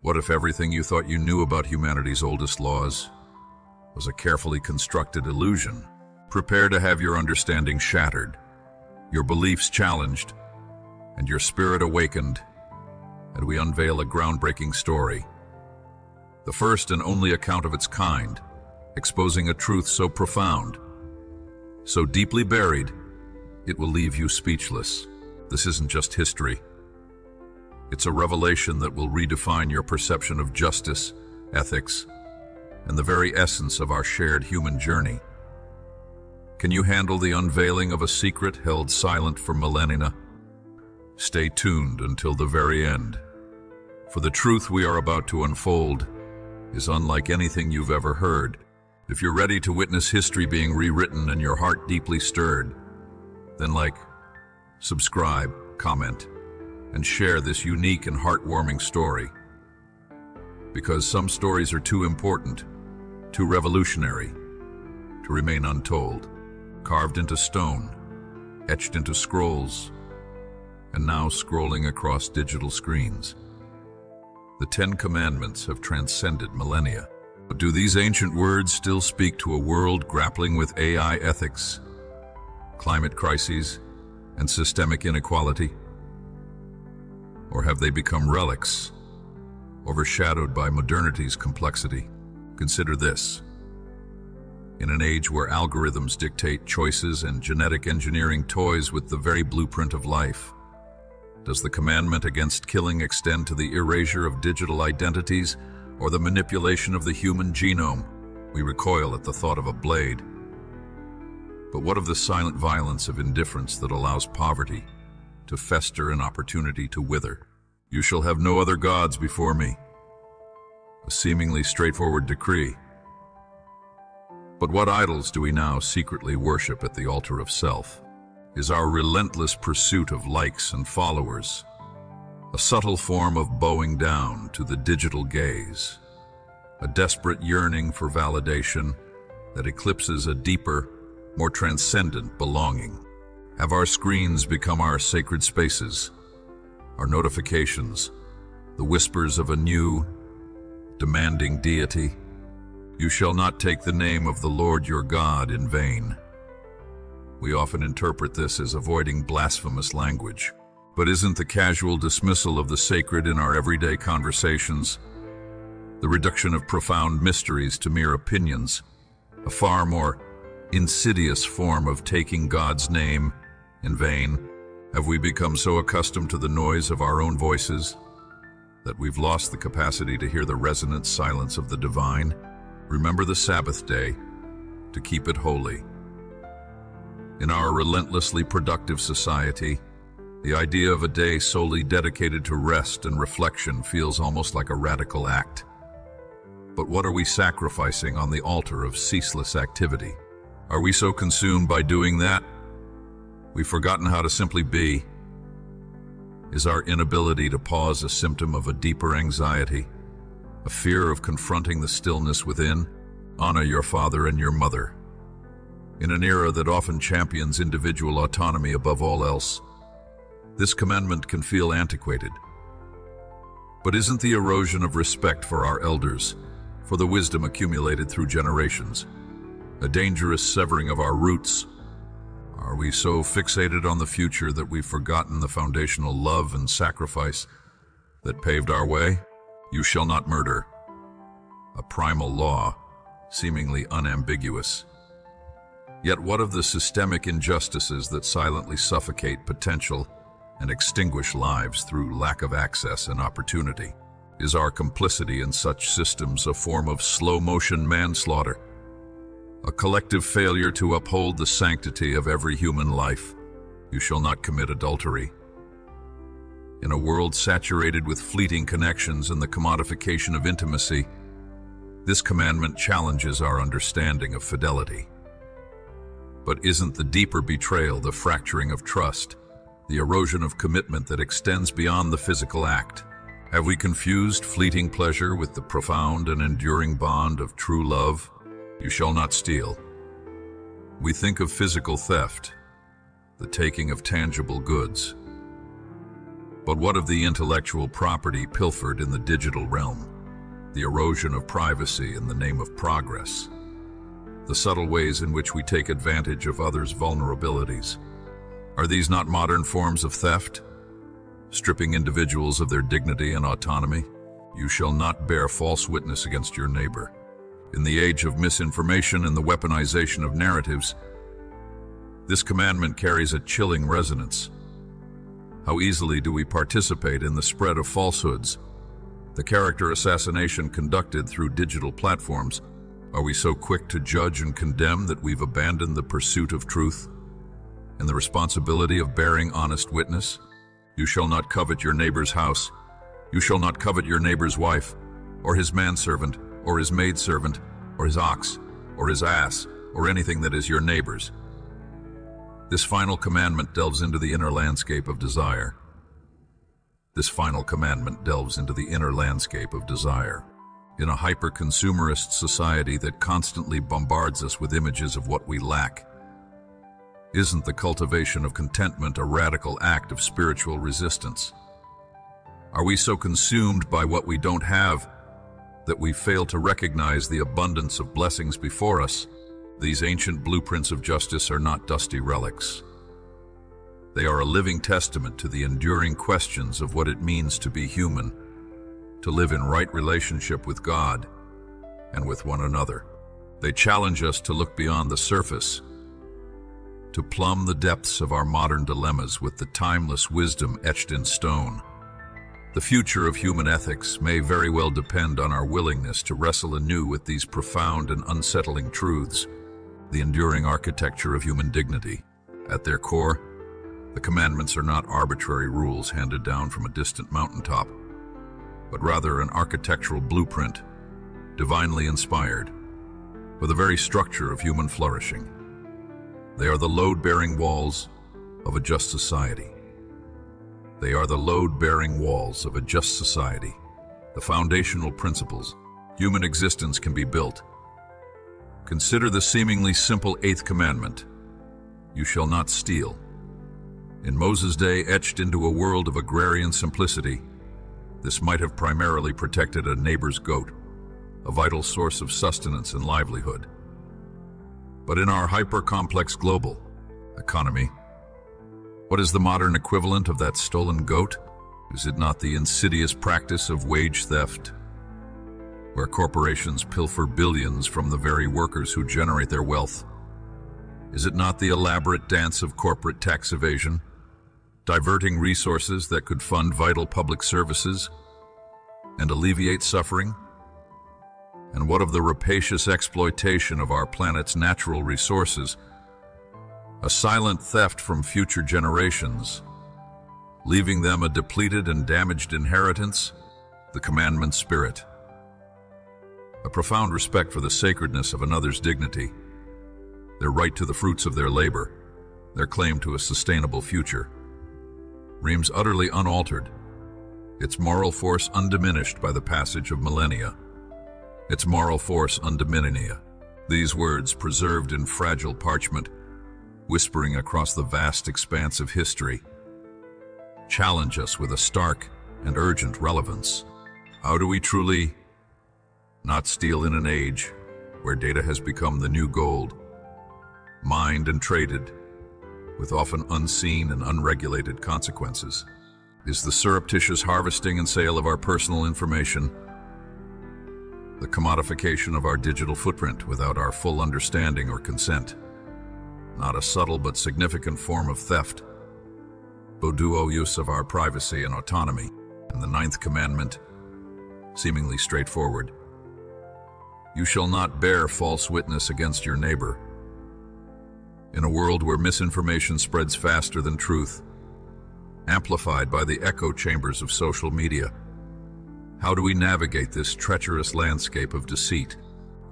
What if everything you thought you knew about humanity's oldest laws was a carefully constructed illusion? Prepare to have your understanding shattered, your beliefs challenged, and your spirit awakened, and we unveil a groundbreaking story. The first and only account of its kind, exposing a truth so profound, so deeply buried, it will leave you speechless. This isn't just history. It's a revelation that will redefine your perception of justice, ethics, and the very essence of our shared human journey. Can you handle the unveiling of a secret held silent for millennia? Stay tuned until the very end, for the truth we are about to unfold is unlike anything you've ever heard. If you're ready to witness history being rewritten and your heart deeply stirred, then like, subscribe, comment, and share this unique and heartwarming story. Because some stories are too important, too revolutionary, to remain untold. Carved into stone, etched into scrolls, and now scrolling across digital screens. The 10 Commandments have transcended millennia. But do these ancient words still speak to a world grappling with AI ethics, climate crises, and systemic inequality? Or have they become relics, overshadowed by modernity's complexity? Consider this. In an age where algorithms dictate choices and genetic engineering toys with the very blueprint of life, does the commandment against killing extend to the erasure of digital identities or the manipulation of the human genome? We recoil at the thought of a blade. But what of the silent violence of indifference that allows poverty to fester and opportunity to wither? You shall have no other gods before me. A seemingly straightforward decree. But what idols do we now secretly worship at the altar of self? Is our relentless pursuit of likes and followers a subtle form of bowing down to the digital gaze, a desperate yearning for validation that eclipses a deeper, more transcendent belonging? Have our screens become our sacred spaces, our notifications, the whispers of a new, demanding deity? You shall not take the name of the Lord your God in vain. We often interpret this as avoiding blasphemous language. But isn't the casual dismissal of the sacred in our everyday conversations, the reduction of profound mysteries to mere opinions, a far more insidious form of taking God's name in vain? Have we become so accustomed to the noise of our own voices that we've lost the capacity to hear the resonant silence of the divine? Remember the Sabbath day, to keep it holy. In our relentlessly productive society, the idea of a day solely dedicated to rest and reflection feels almost like a radical act. But what are we sacrificing on the altar of ceaseless activity? Are we so consumed by doing that we've forgotten how to simply be? Is our inability to pause a symptom of a deeper anxiety, a fear of confronting the stillness within? Honor your father and your mother. In an era that often champions individual autonomy above all else, this commandment can feel antiquated. But isn't the erosion of respect for our elders, for the wisdom accumulated through generations, a dangerous severing of our roots? Are we so fixated on the future that we've forgotten the foundational love and sacrifice that paved our way? You shall not murder, a primal law, seemingly unambiguous. Yet what of the systemic injustices that silently suffocate potential and extinguish lives through lack of access and opportunity? Is our complicity in such systems a form of slow-motion manslaughter, a collective failure to uphold the sanctity of every human life? You shall not commit adultery. In a world saturated with fleeting connections and the commodification of intimacy, this commandment challenges our understanding of fidelity. But isn't the deeper betrayal the fracturing of trust, the erosion of commitment that extends beyond the physical act? Have we confused fleeting pleasure with the profound and enduring bond of true love? You shall not steal. We think of physical theft, the taking of tangible goods. But what of the intellectual property pilfered in the digital realm? The erosion of privacy in the name of progress? The subtle ways in which we take advantage of others' vulnerabilities? Are these not modern forms of theft? Stripping individuals of their dignity and autonomy? You shall not bear false witness against your neighbor. In the age of misinformation and the weaponization of narratives, this commandment carries a chilling resonance. How easily do we participate in the spread of falsehoods, the character assassination conducted through digital platforms? Are we so quick to judge and condemn that we've abandoned the pursuit of truth and the responsibility of bearing honest witness? You shall not covet your neighbor's house. You shall not covet your neighbor's wife, or his manservant, or his maidservant, or his ox, or his ass, or anything that is your neighbor's. This final commandment delves into the inner landscape of desire. This final commandment delves into the inner landscape of desire. In a hyper-consumerist society that constantly bombards us with images of what we lack, isn't the cultivation of contentment a radical act of spiritual resistance? Are we so consumed by what we don't have that we fail to recognize the abundance of blessings before us? These ancient blueprints of justice are not dusty relics. They are a living testament to the enduring questions of what it means to be human, to live in right relationship with God and with one another. They challenge us to look beyond the surface, to plumb the depths of our modern dilemmas with the timeless wisdom etched in stone. The future of human ethics may very well depend on our willingness to wrestle anew with these profound and unsettling truths. The enduring architecture of human dignity. At their core, the commandments are not arbitrary rules handed down from a distant mountaintop, but rather an architectural blueprint, divinely inspired, for the very structure of human flourishing. They are the load-bearing walls of a just society. They are the load-bearing walls of a just society, the foundational principles human existence can be built. Consider the seemingly simple 8th commandment: you shall not steal. In Moses' day, etched into a world of agrarian simplicity, this might have primarily protected a neighbor's goat, a vital source of sustenance and livelihood. But in our hyper-complex global economy, what is the modern equivalent of that stolen goat? Is it not the insidious practice of wage theft, where corporations pilfer billions from the very workers who generate their wealth? Is it not the elaborate dance of corporate tax evasion, diverting resources that could fund vital public services and alleviate suffering? And what of the rapacious exploitation of our planet's natural resources, a silent theft from future generations, leaving them a depleted and damaged inheritance? The commandment spirit. A profound respect for the sacredness of another's dignity, their right to the fruits of their labor, their claim to a sustainable future, reigns utterly unaltered, its moral force undiminished by the passage of millennia. Its moral force undiminished. These words, preserved in fragile parchment, whispering across the vast expanse of history, challenge us with a stark and urgent relevance. How do we truly not steal in an age where data has become the new gold, mined and traded, with often unseen and unregulated consequences? Is the surreptitious harvesting and sale of our personal information, the commodification of our digital footprint without our full understanding or consent, not a subtle but significant form of theft, dual use of our privacy and autonomy? And the 9th commandment, seemingly straightforward: you shall not bear false witness against your neighbor. In a world where misinformation spreads faster than truth, amplified by the echo chambers of social media, how do we navigate this treacherous landscape of deceit?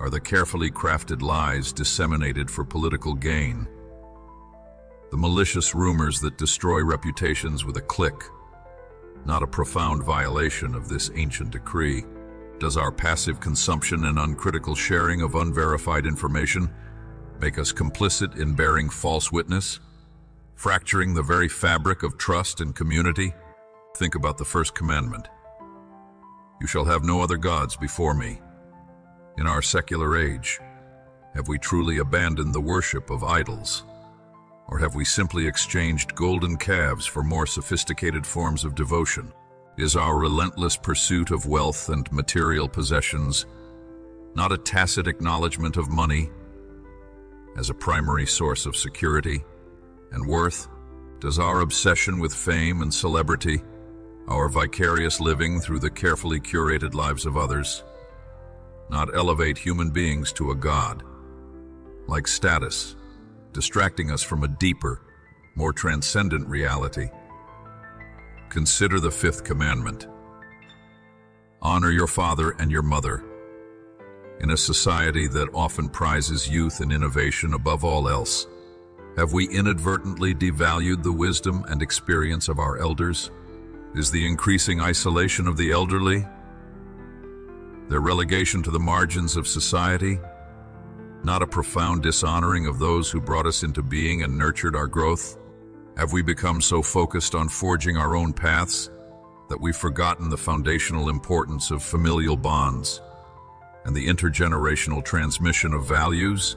Are the carefully crafted lies disseminated for political gain, the malicious rumors that destroy reputations with a click, not a profound violation of this ancient decree? Does our passive consumption and uncritical sharing of unverified information make us complicit in bearing false witness, fracturing the very fabric of trust and community? Think about the first commandment. You shall have no other gods before me. In our secular age, have we truly abandoned the worship of idols? Or have we simply exchanged golden calves for more sophisticated forms of devotion? Is our relentless pursuit of wealth and material possessions not a tacit acknowledgement of money as a primary source of security and worth? Does our obsession with fame and celebrity, our vicarious living through the carefully curated lives of others, not elevate human beings to a god, like status, distracting us from a deeper, more transcendent reality? Consider the fifth commandment. Honor your father and your mother. In a society that often prizes youth and innovation above all else, have we inadvertently devalued the wisdom and experience of our elders? Is the increasing isolation of the elderly, their relegation to the margins of society, not a profound dishonoring of those who brought us into being and nurtured our growth? Have we become so focused on forging our own paths that we've forgotten the foundational importance of familial bonds and the intergenerational transmission of values?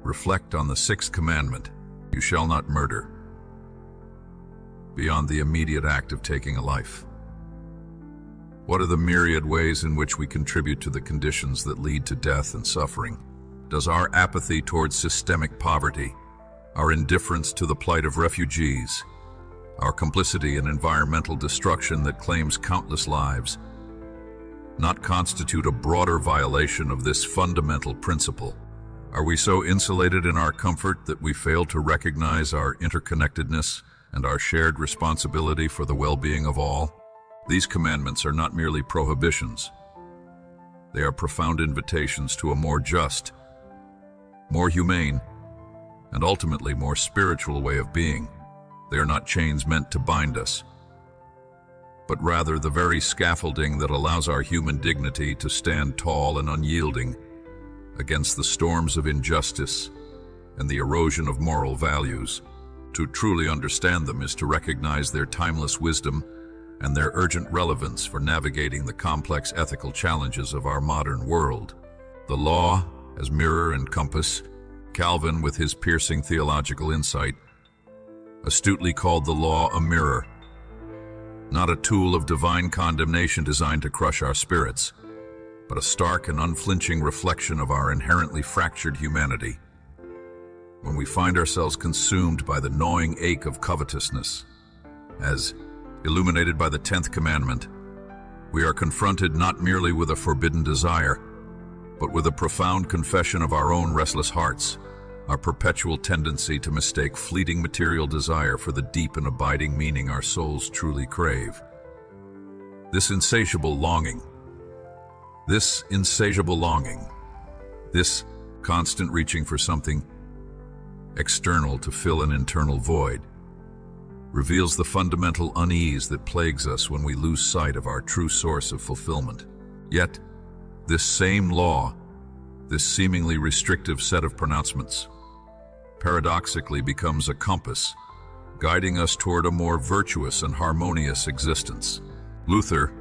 Reflect on the sixth commandment. You shall not murder. Beyond the immediate act of taking a life, what are the myriad ways in which we contribute to the conditions that lead to death and suffering? Does our apathy towards systemic poverty, our indifference to the plight of refugees, our complicity in environmental destruction that claims countless lives, not constitute a broader violation of this fundamental principle? Are we so insulated in our comfort that we fail to recognize our interconnectedness and our shared responsibility for the well-being of all? These commandments are not merely prohibitions. They are profound invitations to a more just, more humane, and ultimately more spiritual way of being. They are not chains meant to bind us, but rather the very scaffolding that allows our human dignity to stand tall and unyielding against the storms of injustice and the erosion of moral values. To truly understand them is to recognize their timeless wisdom and their urgent relevance for navigating the complex ethical challenges of our modern world. The law as mirror and compass, Calvin, with his piercing theological insight, astutely called the law a mirror, not a tool of divine condemnation designed to crush our spirits, but a stark and unflinching reflection of our inherently fractured humanity. When we find ourselves consumed by the gnawing ache of covetousness, as illuminated by the 10th commandment, we are confronted not merely with a forbidden desire, but with a profound confession of our own restless hearts, our perpetual tendency to mistake fleeting material desire for the deep and abiding meaning our souls truly crave. This insatiable longing, this constant reaching for something external to fill an internal void, reveals the fundamental unease that plagues us when we lose sight of our true source of fulfillment. Yet, this same law, this seemingly restrictive set of pronouncements, paradoxically becomes a compass, guiding us toward a more virtuous and harmonious existence. Luther,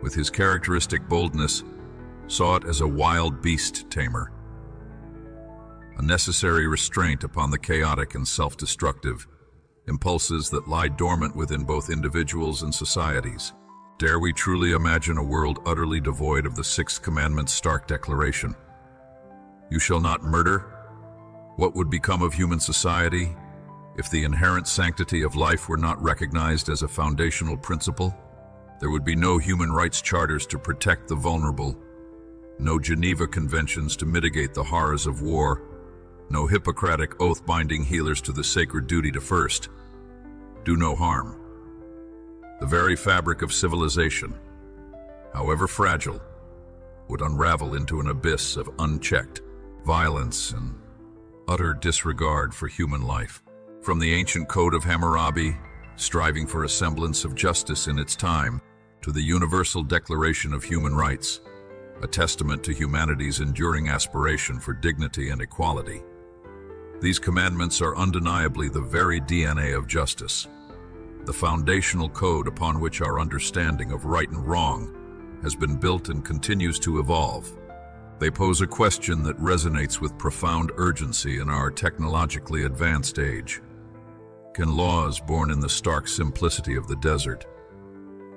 with his characteristic boldness, saw it as a wild beast tamer, a necessary restraint upon the chaotic and self-destructive impulses that lie dormant within both individuals and societies. Dare we truly imagine a world utterly devoid of the sixth commandment's stark declaration? You shall not murder. What would become of human society if the inherent sanctity of life were not recognized as a foundational principle? There would be no human rights charters to protect the vulnerable, no Geneva Conventions to mitigate the horrors of war, no Hippocratic oath-binding healers to the sacred duty to first do no harm. The very fabric of civilization, however fragile, would unravel into an abyss of unchecked violence and utter disregard for human life. From the ancient Code of Hammurabi, striving for a semblance of justice in its time, to the Universal Declaration of Human Rights, a testament to humanity's enduring aspiration for dignity and equality. These commandments are undeniably the very DNA of justice, the foundational code upon which our understanding of right and wrong has been built and continues to evolve. They pose a question that resonates with profound urgency in our technologically advanced age. Can laws born in the stark simplicity of the desert,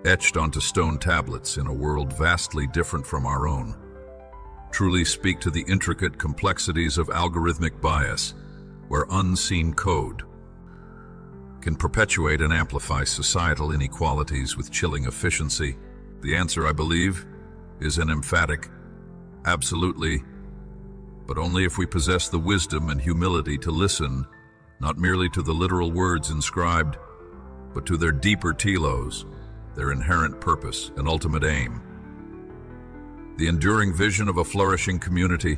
etched onto stone tablets in a world vastly different from our own, truly speak to the intricate complexities of algorithmic bias, where unseen code can perpetuate and amplify societal inequalities with chilling efficiency? The answer, I believe, is an emphatic absolutely, but only if we possess the wisdom and humility to listen, not merely to the literal words inscribed, but to their deeper telos, their inherent purpose and ultimate aim. The enduring vision of a flourishing community,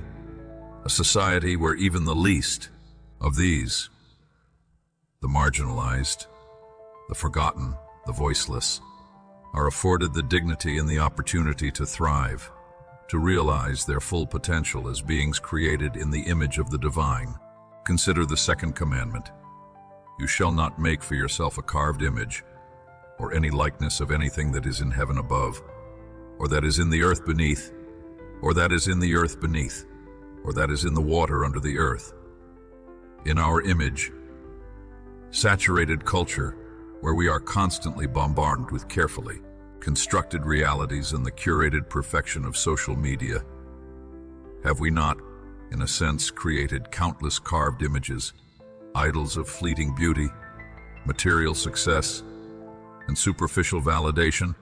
a society where even the least of these, the marginalized, the forgotten, the voiceless, are afforded the dignity and the opportunity to thrive, to realize their full potential as beings created in the image of the divine. Consider the second commandment. You shall not make for yourself a carved image, or any likeness of anything that is in heaven above, or that is in the earth beneath, or that is in the earth beneath, or that is in the water under the earth. In our image, saturated culture, where we are constantly bombarded with carefully constructed realities and the curated perfection of social media, have we not, in a sense, created countless carved images, idols of fleeting beauty, material success, and superficial validation?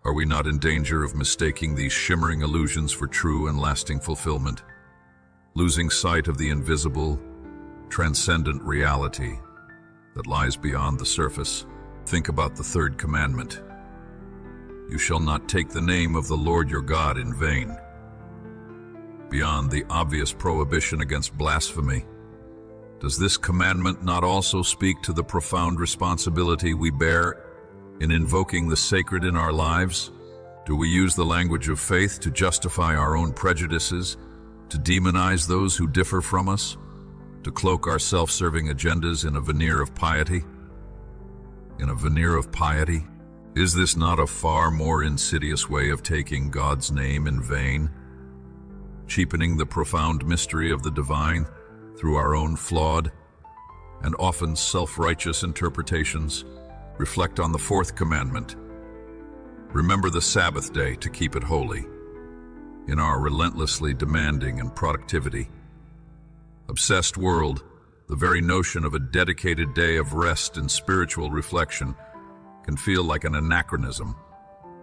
Are we not in danger of mistaking these shimmering illusions for true and lasting fulfillment, losing sight of the invisible, transcendent reality that lies beyond the surface? Think about the third commandment. You shall not take the name of the Lord your God in vain. Beyond the obvious prohibition against blasphemy, does this commandment not also speak to the profound responsibility we bear in invoking the sacred in our lives? Do we use the language of faith to justify our own prejudices, to demonize those who differ from us, to cloak our self-serving agendas in a veneer of piety? In a veneer of piety? Is this not a far more insidious way of taking God's name in vain, cheapening the profound mystery of the divine through our own flawed and often self-righteous interpretations? Reflect on the fourth commandment. Remember the Sabbath day to keep it holy. In our relentlessly demanding and productivity obsessed world, the very notion of a dedicated day of rest and spiritual reflection can feel like an anachronism,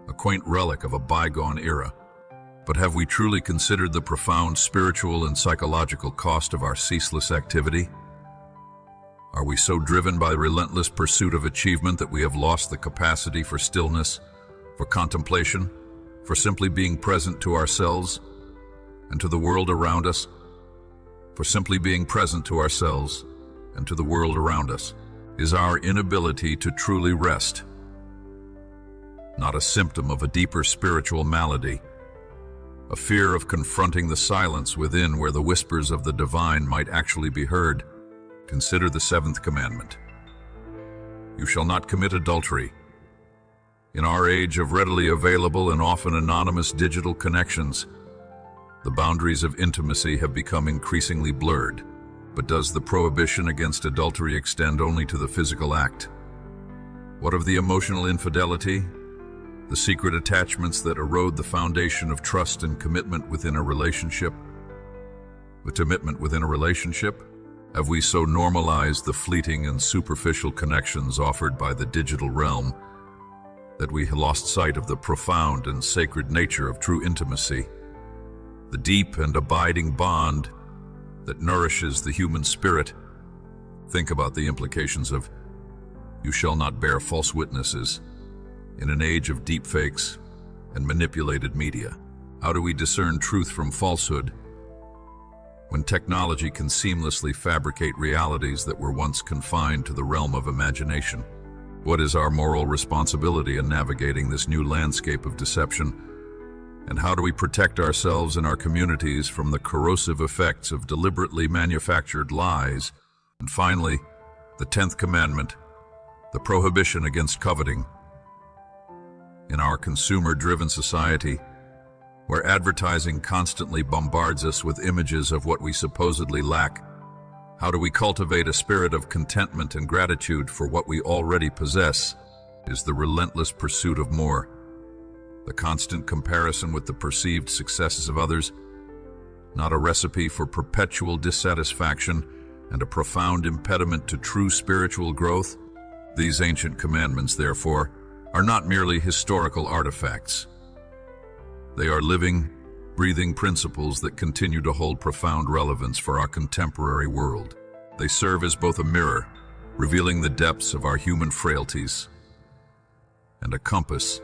a quaint relic of a bygone era. But have we truly considered the profound spiritual and psychological cost of our ceaseless activity? Are we so driven by the relentless pursuit of achievement that we have lost the capacity for stillness, for contemplation, for simply being present to ourselves and to the world around us? For simply being present to ourselves and to the world around us is our inability to truly rest, not a symptom of a deeper spiritual malady, a fear of confronting the silence within where the whispers of the divine might actually be heard? Consider the seventh commandment. You shall not commit adultery. In our age of readily available and often anonymous digital connections, the boundaries of intimacy have become increasingly blurred. But does the prohibition against adultery extend only to the physical act? What of the emotional infidelity, the secret attachments that erode the foundation of trust and commitment within a relationship? With commitment within a relationship, have we so normalized the fleeting and superficial connections offered by the digital realm that we have lost sight of the profound and sacred nature of true intimacy, the deep and abiding bond that nourishes the human spirit? Think about the implications of "you shall not bear false witnesses" in an age of deepfakes and manipulated media. How do we discern truth from falsehood when technology can seamlessly fabricate realities that were once confined to the realm of imagination? What is our moral responsibility in navigating this new landscape of deception? And how do we protect ourselves and our communities from the corrosive effects of deliberately manufactured lies? And finally, the 10th commandment, the prohibition against coveting. In our consumer-driven society, where advertising constantly bombards us with images of what we supposedly lack, how do we cultivate a spirit of contentment and gratitude for what we already possess? Is the relentless pursuit of more, the constant comparison with the perceived successes of others, not a recipe for perpetual dissatisfaction and a profound impediment to true spiritual growth? These ancient commandments, therefore, are not merely historical artifacts. They are living, breathing principles that continue to hold profound relevance for our contemporary world. They serve as both a mirror, revealing the depths of our human frailties, and a compass,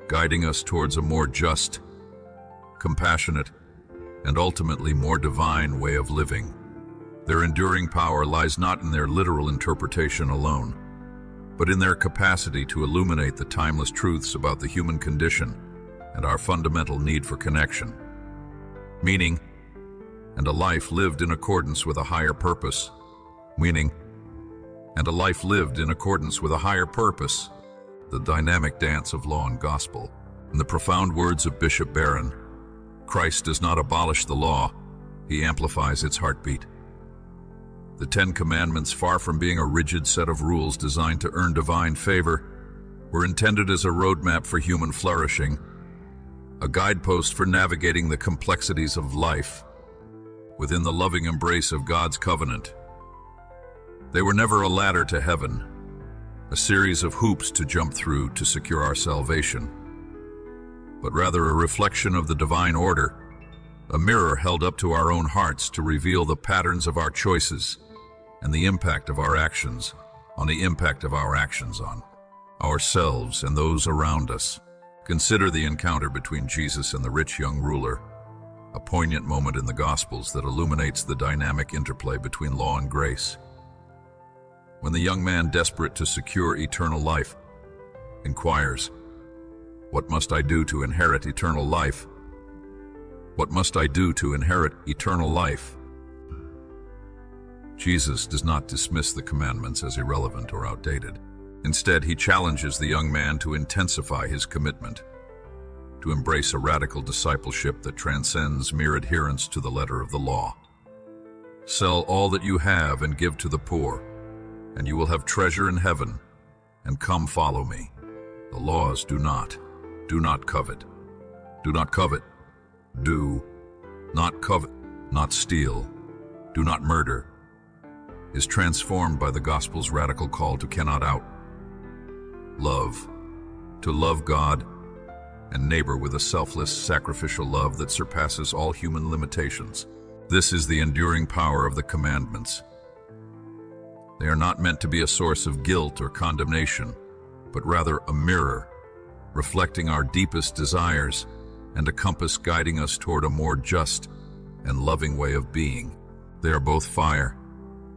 guiding us towards a more just, compassionate, and ultimately more divine way of living. Their enduring power lies not in their literal interpretation alone, but in their capacity to illuminate the timeless truths about the human condition and our fundamental need for connection, meaning, and a life lived in accordance with a higher purpose. Meaning, and a life lived in accordance with a higher purpose. The dynamic dance of law and gospel. In the profound words of Bishop Barron, Christ does not abolish the law, he amplifies its heartbeat. The Ten Commandments, far from being a rigid set of rules designed to earn divine favor, were intended as a roadmap for human flourishing, a guidepost for navigating the complexities of life within the loving embrace of God's covenant. They were never a ladder to heaven, a series of hoops to jump through to secure our salvation, but rather a reflection of the divine order, a mirror held up to our own hearts to reveal the patterns of our choices and the impact of our actions on ourselves and those around us. Consider the encounter between Jesus and the rich young ruler, a poignant moment in the Gospels that illuminates the dynamic interplay between law and grace. When the young man, desperate to secure eternal life, inquires, "What must I do to inherit eternal life? What must I do to inherit eternal life?" Jesus does not dismiss the commandments as irrelevant or outdated. Instead, he challenges the young man to intensify his commitment, to embrace a radical discipleship that transcends mere adherence to the letter of the law. "Sell all that you have and give to the poor, and you will have treasure in heaven, and come follow me." The laws do not covet, do not covet, do not covet, not steal, do not murder, is transformed by the gospel's radical call to cannot out. Love, to love God and neighbor with a selfless, sacrificial love that surpasses all human limitations. This is the enduring power of the commandments. They are not meant to be a source of guilt or condemnation, but rather a mirror, reflecting our deepest desires and a compass guiding us toward a more just and loving way of being. They are both fire,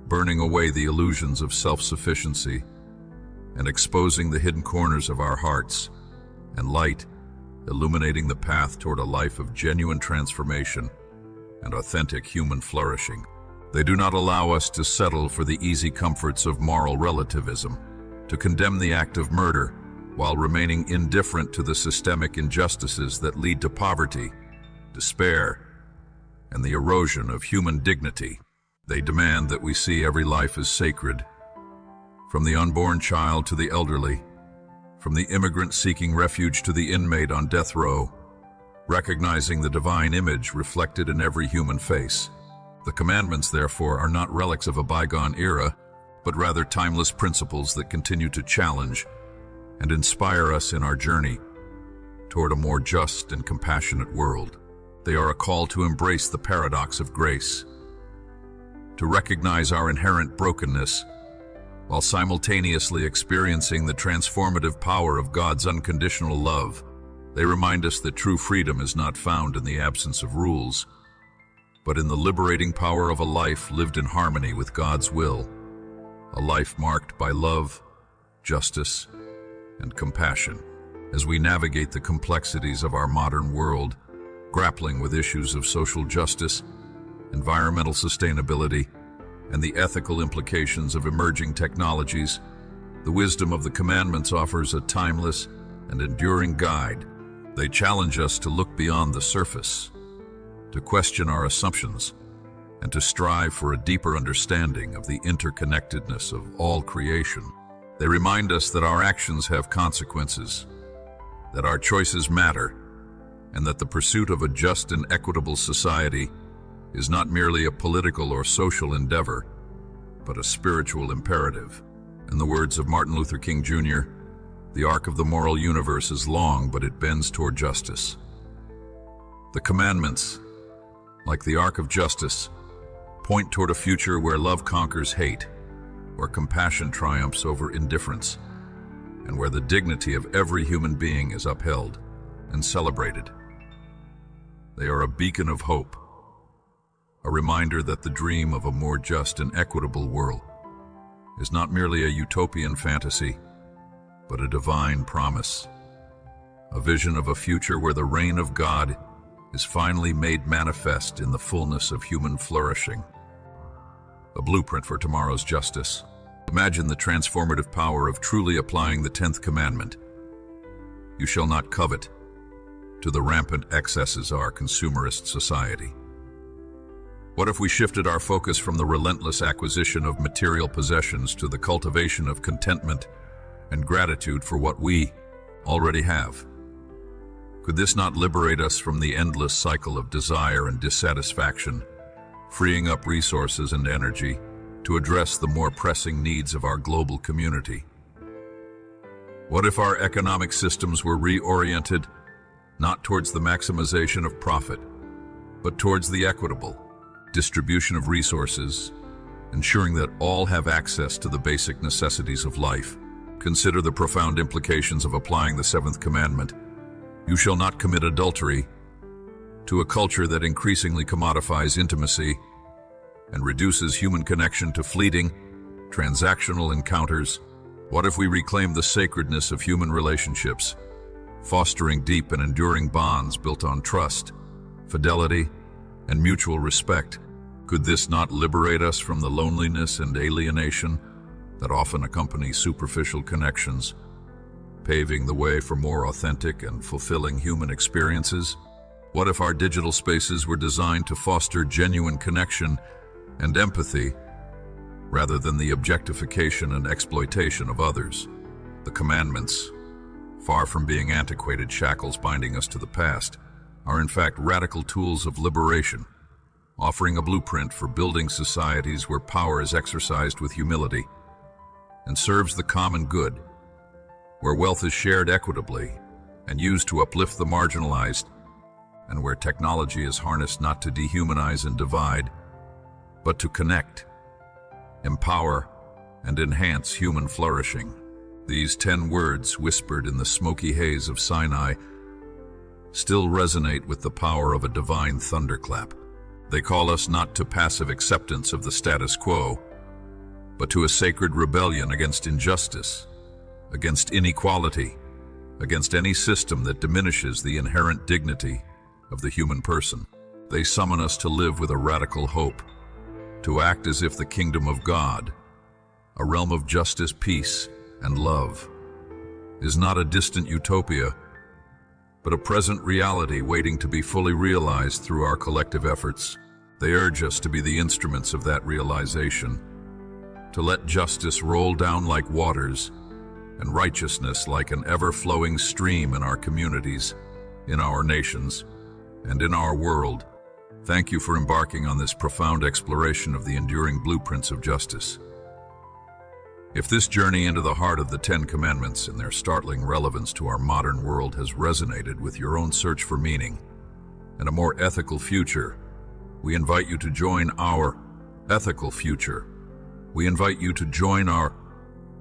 burning away the illusions of self-sufficiency and exposing the hidden corners of our hearts, and light, illuminating the path toward a life of genuine transformation and authentic human flourishing. They do not allow us to settle for the easy comforts of moral relativism, to condemn the act of murder while remaining indifferent to the systemic injustices that lead to poverty, despair, and the erosion of human dignity. They demand that we see every life as sacred, from the unborn child to the elderly, from the immigrant seeking refuge to the inmate on death row, recognizing the divine image reflected in every human face. The commandments, therefore, are not relics of a bygone era, but rather timeless principles that continue to challenge and inspire us in our journey toward a more just and compassionate world. They are a call to embrace the paradox of grace, to recognize our inherent brokenness while simultaneously experiencing the transformative power of God's unconditional love. They remind us that true freedom is not found in the absence of rules, but in the liberating power of a life lived in harmony with God's will, a life marked by love, justice, and compassion. As we navigate the complexities of our modern world, grappling with issues of social justice, environmental sustainability, and the ethical implications of emerging technologies, The wisdom of the commandments offers a timeless and enduring guide. They challenge us to look beyond the surface, to question our assumptions, and to strive for a deeper understanding of the interconnectedness of all creation. They remind us that our actions have consequences, that our choices matter, and that the pursuit of a just and equitable society is not merely a political or social endeavor, but a spiritual imperative. In the words of Martin Luther King Jr., the arc of the moral universe is long, but it bends toward justice. The commandments, like the arc of justice, point toward a future where love conquers hate, where compassion triumphs over indifference, and where the dignity of every human being is upheld and celebrated. They are a beacon of hope, a reminder that the dream of a more just and equitable world is not merely a utopian fantasy, but a divine promise, a vision of a future where the reign of God is finally made manifest in the fullness of human flourishing. A blueprint for tomorrow's justice. Imagine the transformative power of truly applying the 10th commandment. You shall not covet, to the rampant excesses of our consumerist society. What if we shifted our focus from the relentless acquisition of material possessions to the cultivation of contentment and gratitude for what we already have? Could this not liberate us from the endless cycle of desire and dissatisfaction, freeing up resources and energy to address the more pressing needs of our global community? What if our economic systems were reoriented not towards the maximization of profit, but towards the equitable distribution of resources, ensuring that all have access to the basic necessities of life? Consider the profound implications of applying the 7th commandment, you shall not commit adultery, to a culture that increasingly commodifies intimacy and reduces human connection to fleeting, transactional encounters. What if we reclaim the sacredness of human relationships, fostering deep and enduring bonds built on trust, fidelity, and mutual respect? Could this not liberate us from the loneliness and alienation that often accompany superficial connections, paving the way for more authentic and fulfilling human experiences? What if our digital spaces were designed to foster genuine connection and empathy, rather than the objectification and exploitation of others? The commandments, far from being antiquated shackles binding us to the past, are in fact radical tools of liberation, offering a blueprint for building societies where power is exercised with humility and serves the common good, where wealth is shared equitably and used to uplift the marginalized, and where technology is harnessed not to dehumanize and divide, but to connect, empower, and enhance human flourishing. These 10 words, whispered in the smoky haze of Sinai, still resonate with the power of a divine thunderclap. They call us not to passive acceptance of the status quo, but to a sacred rebellion against injustice, against inequality, against any system that diminishes the inherent dignity of the human person. They summon us to live with a radical hope, to act as if the kingdom of God, a realm of justice, peace, and love, is not a distant utopia, but a present reality waiting to be fully realized through our collective efforts. They urge us to be the instruments of that realization, to let justice roll down like waters and righteousness like an ever-flowing stream in our communities, in our nations, and in our world. Thank you for embarking on this profound exploration of the enduring blueprints of justice. If this journey into the heart of the 10 Commandments and their startling relevance to our modern world has resonated with your own search for meaning and a more ethical future, we invite you to join our ethical future. We invite you to join our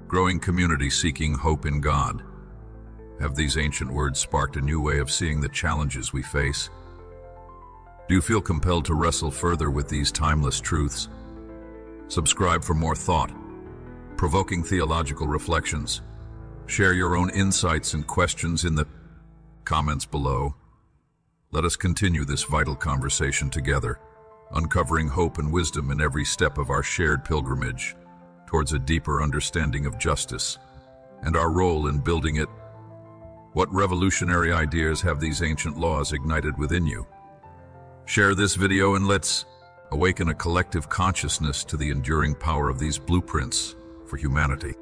growing community seeking hope in God. Have these ancient words sparked a new way of seeing the challenges we face? Do you feel compelled to wrestle further with these timeless truths? Subscribe for more thought-provoking theological reflections. Share your own insights and questions in the comments below. Let us continue this vital conversation together, uncovering hope and wisdom in every step of our shared pilgrimage towards a deeper understanding of justice and our role in building it. What revolutionary ideas have these ancient laws ignited within you? Share this video and let's awaken a collective consciousness to the enduring power of these blueprints for humanity.